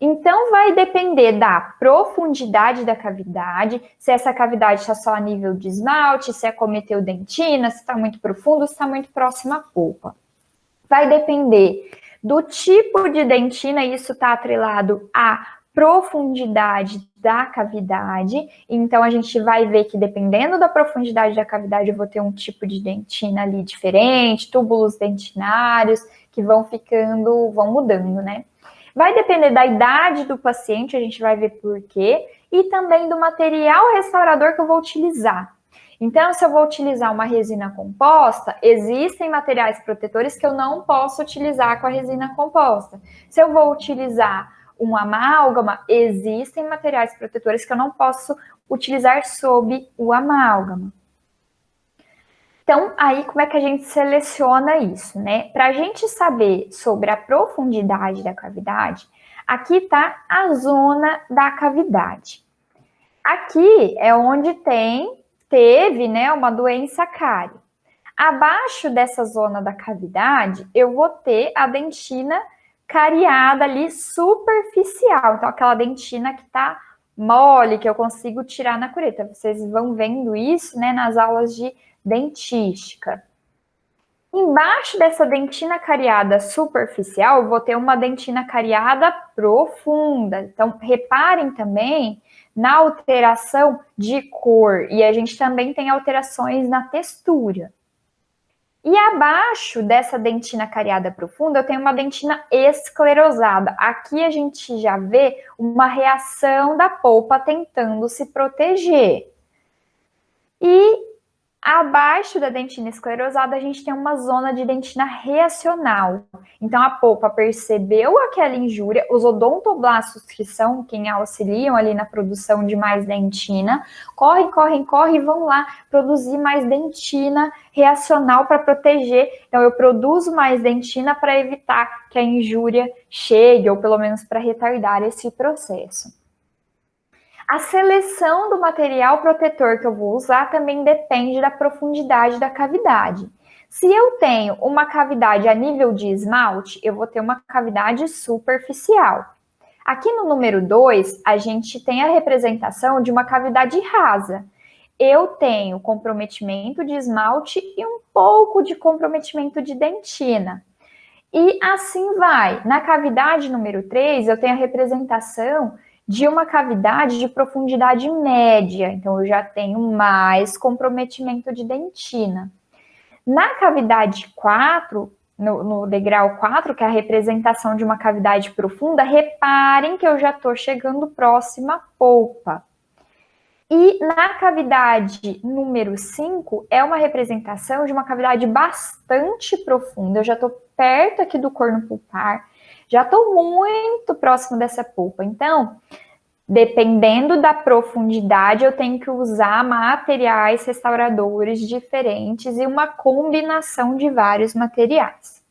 Então, vai depender da profundidade da cavidade, se essa cavidade está só a nível de esmalte, se acometeu dentina, se está muito profundo, se está muito próximo à polpa. Vai depender do tipo de dentina, e isso está atrelado à profundidade da cavidade. Então, a gente vai ver que dependendo da profundidade da cavidade, eu vou ter um tipo de dentina ali diferente, túbulos dentinários que vão mudando, né? Vai depender da idade do paciente, a gente vai ver por quê, e também do material restaurador que eu vou utilizar. Então, se eu vou utilizar uma resina composta, existem materiais protetores que eu não posso utilizar com a resina composta. Se eu vou utilizar um amálgama, existem materiais protetores que eu não posso utilizar sob o amálgama. Então, aí como é que a gente seleciona isso, né? Para a gente saber sobre a profundidade da cavidade, aqui está a zona da cavidade. Aqui é onde teve, né, uma doença cárie. Abaixo dessa zona da cavidade, eu vou ter a dentina cariada ali superficial. Então, aquela dentina que está mole, que eu consigo tirar na cureta. Vocês vão vendo isso, né, nas aulas de dentística. Embaixo dessa dentina cariada superficial, eu vou ter uma dentina cariada profunda. Então, reparem também na alteração de cor. E a gente também tem alterações na textura. E abaixo dessa dentina cariada profunda, eu tenho uma dentina esclerosada. Aqui a gente já vê uma reação da polpa tentando se proteger. E abaixo da dentina esclerosada, a gente tem uma zona de dentina reacional. Então, a polpa percebeu aquela injúria, os odontoblastos, que são quem auxiliam ali na produção de mais dentina, correm e vão lá produzir mais dentina reacional para proteger. Então, eu produzo mais dentina para evitar que a injúria chegue, ou pelo menos para retardar esse processo. A seleção do material protetor que eu vou usar também depende da profundidade da cavidade. Se eu tenho uma cavidade a nível de esmalte, eu vou ter uma cavidade superficial. Aqui no número 2, a gente tem a representação de uma cavidade rasa. Eu tenho comprometimento de esmalte e um pouco de comprometimento de dentina. E assim vai. Na cavidade número 3, eu tenho a representação de uma cavidade de profundidade média. Então, eu já tenho mais comprometimento de dentina. Na cavidade 4, no degrau 4, que é a representação de uma cavidade profunda, reparem que eu já estou chegando próximo à polpa. E na cavidade número 5, é uma representação de uma cavidade bastante profunda. Eu já estou perto aqui do corno pulpar, já estou muito próximo dessa polpa. Então, dependendo da profundidade, eu tenho que usar materiais restauradores diferentes e uma combinação de vários materiais.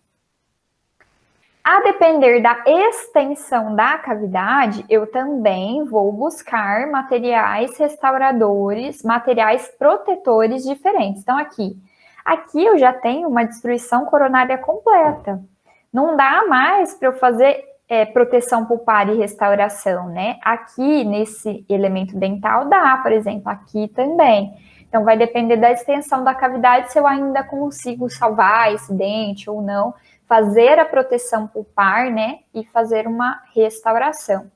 A depender da extensão da cavidade, eu também vou buscar materiais restauradores, materiais protetores diferentes. Então, aqui eu já tenho uma destruição coronária completa. Não dá mais para eu fazer proteção pulpar e restauração, né? Aqui, nesse elemento dental, dá, por exemplo, aqui também. Então, vai depender da extensão da cavidade, se eu ainda consigo salvar esse dente ou não, fazer a proteção pulpar, né, e fazer uma restauração.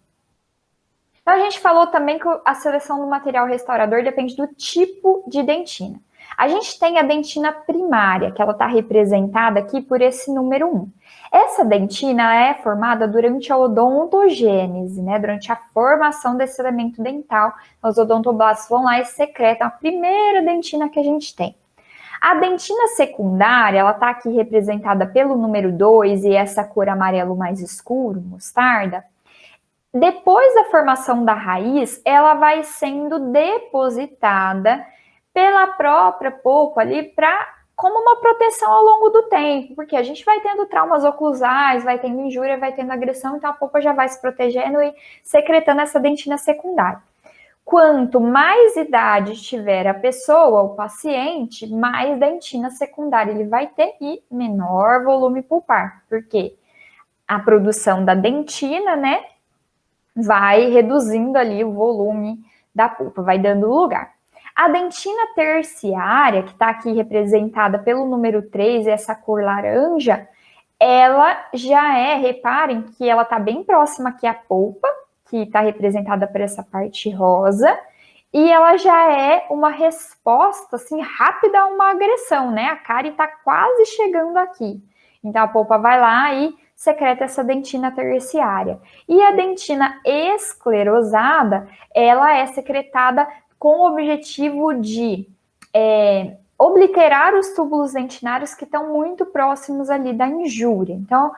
Então, a gente falou também que a seleção do material restaurador depende do tipo de dentina. A gente tem a dentina primária, que ela está representada aqui por esse número 1. Essa dentina é formada durante a odontogênese, né, durante a formação desse elemento dental. Os odontoblastos vão lá e secretam a primeira dentina que a gente tem. A dentina secundária, ela está aqui representada pelo número 2 e essa cor amarelo mais escuro, mostarda. Depois da formação da raiz, ela vai sendo depositada pela própria polpa ali como uma proteção ao longo do tempo, porque a gente vai tendo traumas oclusais, vai tendo injúria, vai tendo agressão, então a polpa já vai se protegendo e secretando essa dentina secundária. Quanto mais idade tiver a pessoa, o paciente, mais dentina secundária ele vai ter e menor volume pulpar, porque a produção da dentina, né, vai reduzindo ali o volume da pulpa, vai dando lugar. A dentina terciária, que está aqui representada pelo número 3, essa cor laranja, ela já reparem que ela está bem próxima aqui à polpa, que está representada por essa parte rosa, e ela já é uma resposta, assim, rápida a uma agressão, né? A cárie está quase chegando aqui. Então, a polpa vai lá e secreta essa dentina terciária. E a dentina esclerosada, ela é secretada com o objetivo de obliterar os túbulos dentinários que estão muito próximos ali da injúria. Então,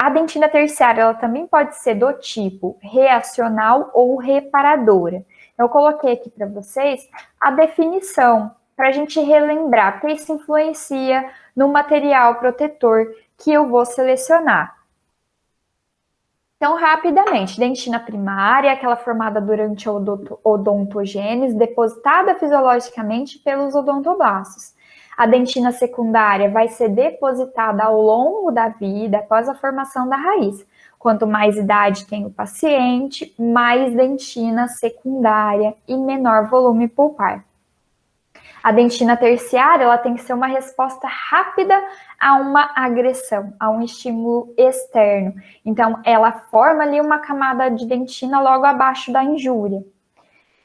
a dentina terciária, ela também pode ser do tipo reacional ou reparadora. Eu coloquei aqui para vocês a definição, para a gente relembrar, porque isso influencia no material protetor que eu vou selecionar. Então, rapidamente, dentina primária, aquela formada durante a odontogênese, depositada fisiologicamente pelos odontoblastos. A dentina secundária vai ser depositada ao longo da vida, após a formação da raiz. Quanto mais idade tem o paciente, mais dentina secundária e menor volume pulpar. A dentina terciária, ela tem que ser uma resposta rápida a uma agressão, a um estímulo externo. Então, ela forma ali uma camada de dentina logo abaixo da injúria.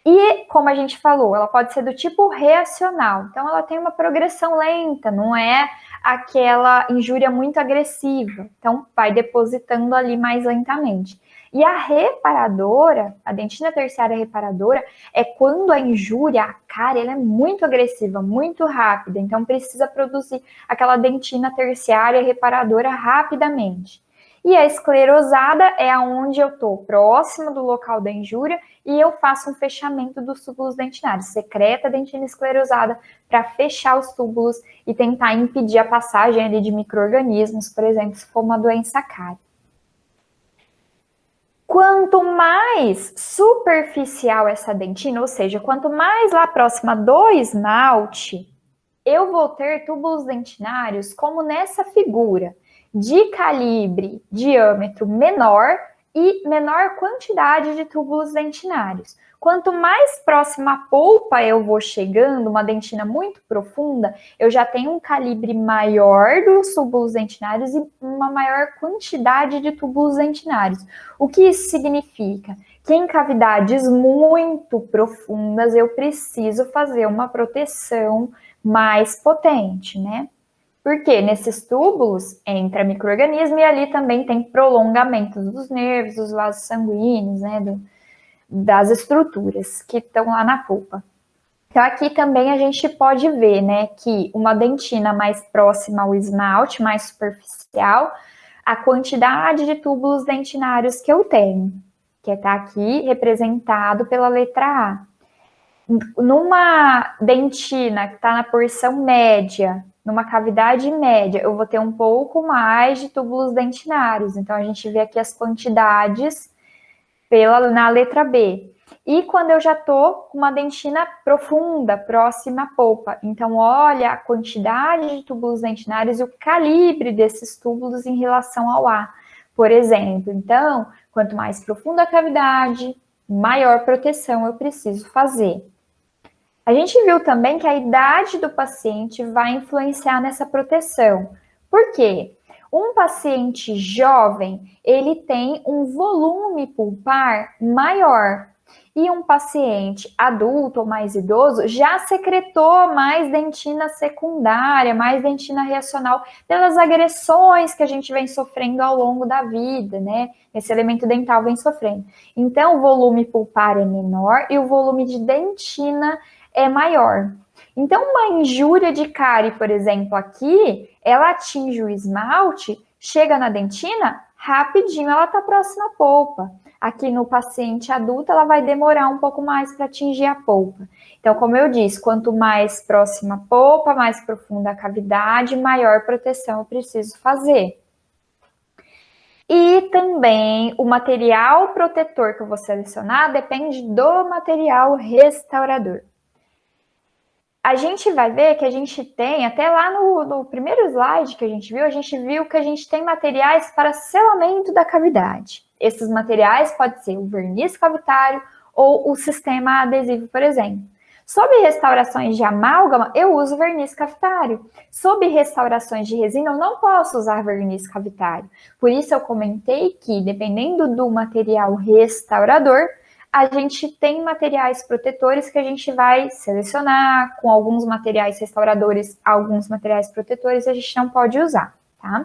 E, como a gente falou, ela pode ser do tipo reacional. Então, ela tem uma progressão lenta, não é aquela injúria muito agressiva. Então, vai depositando ali mais lentamente. E a reparadora, a dentina terciária reparadora, é quando a injúria, a cárie, ela é muito agressiva, muito rápida. Então, precisa produzir aquela dentina terciária reparadora rapidamente. E a esclerosada é aonde eu estou próximo do local da injúria e eu faço um fechamento dos túbulos dentinários. Secreta a dentina esclerosada para fechar os túbulos e tentar impedir a passagem ali de micro-organismos, por exemplo, se for uma doença cárie. Quanto mais superficial essa dentina, ou seja, quanto mais lá próxima do esmalte, eu vou ter túbulos dentinários como nessa figura, de calibre, diâmetro menor e menor quantidade de túbulos dentinários. Quanto mais próxima à polpa eu vou chegando, uma dentina muito profunda, eu já tenho um calibre maior dos túbulos dentinários e uma maior quantidade de túbulos dentinários. O que isso significa? Que em cavidades muito profundas eu preciso fazer uma proteção mais potente, né? Porque nesses túbulos entra micro-organismo e ali também tem prolongamentos dos nervos, dos vasos sanguíneos, né? Das estruturas que estão lá na polpa. Então, aqui também a gente pode ver, né, que uma dentina mais próxima ao esmalte, mais superficial, a quantidade de túbulos dentinários que eu tenho, que está aqui representado pela letra A. Numa dentina que está na porção média, numa cavidade média, eu vou ter um pouco mais de túbulos dentinários. Então, a gente vê aqui as quantidades na letra B. E quando eu já estou com uma dentina profunda, próxima à polpa. Então, olha a quantidade de túbulos dentinários e o calibre desses túbulos em relação ao A, por exemplo. Então, quanto mais profunda a cavidade, maior proteção eu preciso fazer. A gente viu também que a idade do paciente vai influenciar nessa proteção. Por quê? Um paciente jovem, ele tem um volume pulpar maior. E um paciente adulto ou mais idoso já secretou mais dentina secundária, mais dentina reacional, pelas agressões que a gente vem sofrendo ao longo da vida, né? Esse elemento dental vem sofrendo. Então, o volume pulpar é menor e o volume de dentina é maior. Então, uma injúria de cárie, por exemplo, aqui, ela atinge o esmalte, chega na dentina, rapidinho ela está próxima à polpa. Aqui no paciente adulto, ela vai demorar um pouco mais para atingir a polpa. Então, como eu disse, quanto mais próxima a polpa, mais profunda a cavidade, maior proteção eu preciso fazer. E também o material protetor que eu vou selecionar depende do material restaurador. A gente vai ver que a gente tem, até lá no primeiro slide que a gente viu que a gente tem materiais para selamento da cavidade. Esses materiais pode ser o verniz cavitário ou o sistema adesivo, por exemplo. Sob restaurações de amálgama, eu uso verniz cavitário. Sob restaurações de resina, eu não posso usar verniz cavitário. Por isso eu comentei que, dependendo do material restaurador, a gente tem materiais protetores que a gente vai selecionar, com alguns materiais restauradores, alguns materiais protetores a gente não pode usar, tá?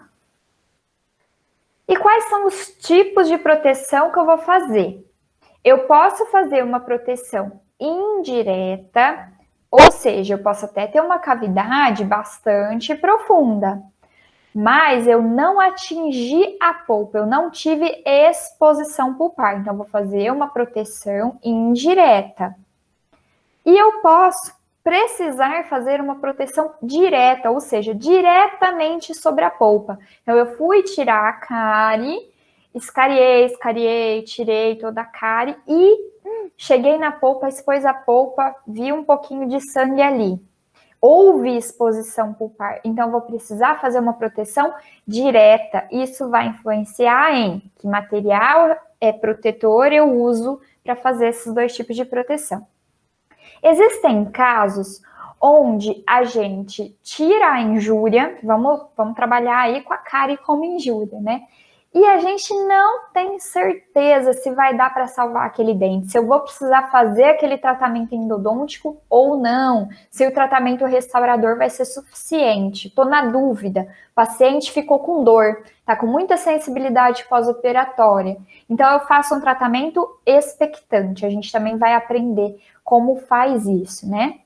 E quais são os tipos de proteção que eu vou fazer? Eu posso fazer uma proteção indireta, ou seja, eu posso até ter uma cavidade bastante profunda, mas eu não atingi a polpa, eu não tive exposição pulpar, então eu vou fazer uma proteção indireta. E eu posso precisar fazer uma proteção direta, ou seja, diretamente sobre a polpa. Então eu fui tirar a cárie, escariei, tirei toda a cárie e cheguei na polpa, expôs a polpa, vi um pouquinho de sangue ali. Houve exposição pulpar, então vou precisar fazer uma proteção direta. Isso vai influenciar em que material protetor eu uso para fazer esses dois tipos de proteção. Existem casos onde a gente tira a injúria, vamos trabalhar aí com a cárie como injúria, né? E a gente não tem certeza se vai dar para salvar aquele dente, se eu vou precisar fazer aquele tratamento endodôntico ou não, se o tratamento restaurador vai ser suficiente. Estou na dúvida. O paciente ficou com dor, está com muita sensibilidade pós-operatória. Então eu faço um tratamento expectante. A gente também vai aprender como faz isso, né?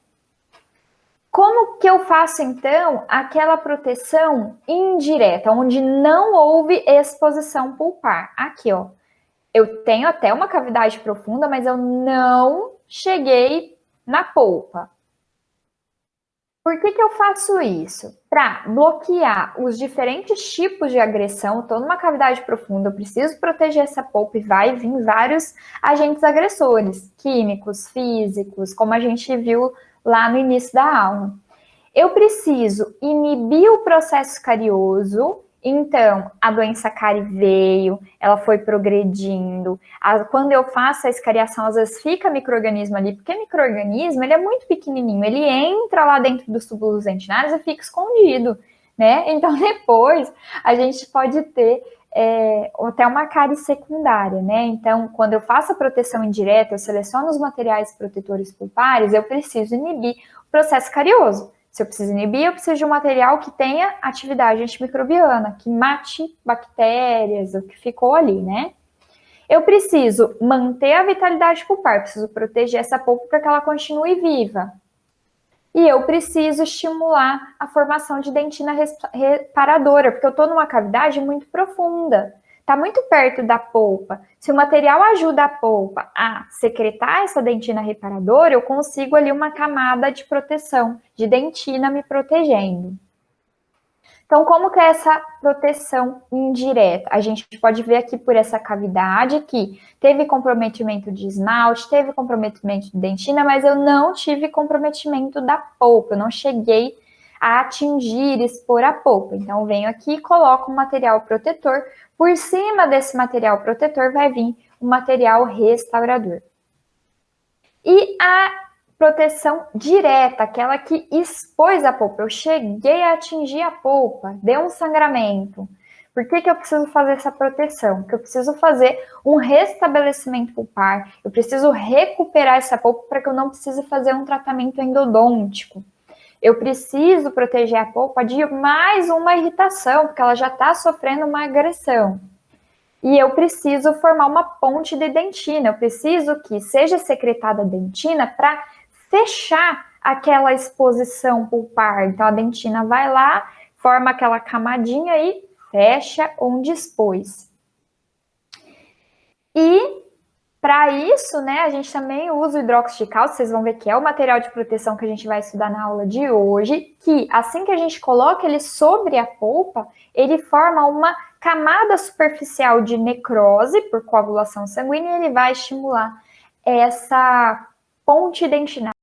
Como que eu faço, então, aquela proteção indireta, onde não houve exposição pulpar? Aqui, ó. Eu tenho até uma cavidade profunda, mas eu não cheguei na polpa. Por que eu faço isso? Para bloquear os diferentes tipos de agressão. Estou numa cavidade profunda, eu preciso proteger essa polpa e vai vir vários agentes agressores, químicos, físicos, como a gente viu lá no início da aula. Eu preciso inibir o processo carioso, então a doença cárie veio, ela foi progredindo. Quando eu faço a escariação, às vezes fica micro-organismo ali, porque micro-organismo ele é muito pequenininho, ele entra lá dentro dos túbulos dentinários e fica escondido, né? Então depois a gente pode ter até uma cárie secundária, né? Então, quando eu faço a proteção indireta, eu seleciono os materiais protetores pulpares, eu preciso inibir o processo carioso. Se eu preciso inibir, eu preciso de um material que tenha atividade antimicrobiana, que mate bactérias, o que ficou ali, né? Eu preciso manter a vitalidade pulpar, preciso proteger essa polpa para que ela continue viva. E eu preciso estimular a formação de dentina reparadora, porque eu estou numa cavidade muito profunda. Está muito perto da polpa. Se o material ajuda a polpa a secretar essa dentina reparadora, eu consigo ali uma camada de proteção, de dentina me protegendo. Então, como que é essa proteção indireta? A gente pode ver aqui por essa cavidade que teve comprometimento de esmalte, teve comprometimento de dentina, mas eu não tive comprometimento da polpa, eu não cheguei a atingir, expor a polpa. Então, eu venho aqui e coloco um material protetor. Por cima desse material protetor vai vir um material restaurador. E a proteção direta, aquela que expôs a polpa. Eu cheguei a atingir a polpa, deu um sangramento. Por que eu preciso fazer essa proteção? Porque eu preciso fazer um restabelecimento pulpar, eu preciso recuperar essa polpa para que eu não precise fazer um tratamento endodôntico. Eu preciso proteger a polpa de mais uma irritação, porque ela já está sofrendo uma agressão. E eu preciso formar uma ponte de dentina, eu preciso que seja secretada dentina para fechar aquela exposição pulpar. Então, a dentina vai lá, forma aquela camadinha e fecha onde expôs. E para isso, né, a gente também usa o hidróxido de cálcio, vocês vão ver que é o material de proteção que a gente vai estudar na aula de hoje, que assim que a gente coloca ele sobre a polpa, ele forma uma camada superficial de necrose por coagulação sanguínea e ele vai estimular essa ponte dentinária.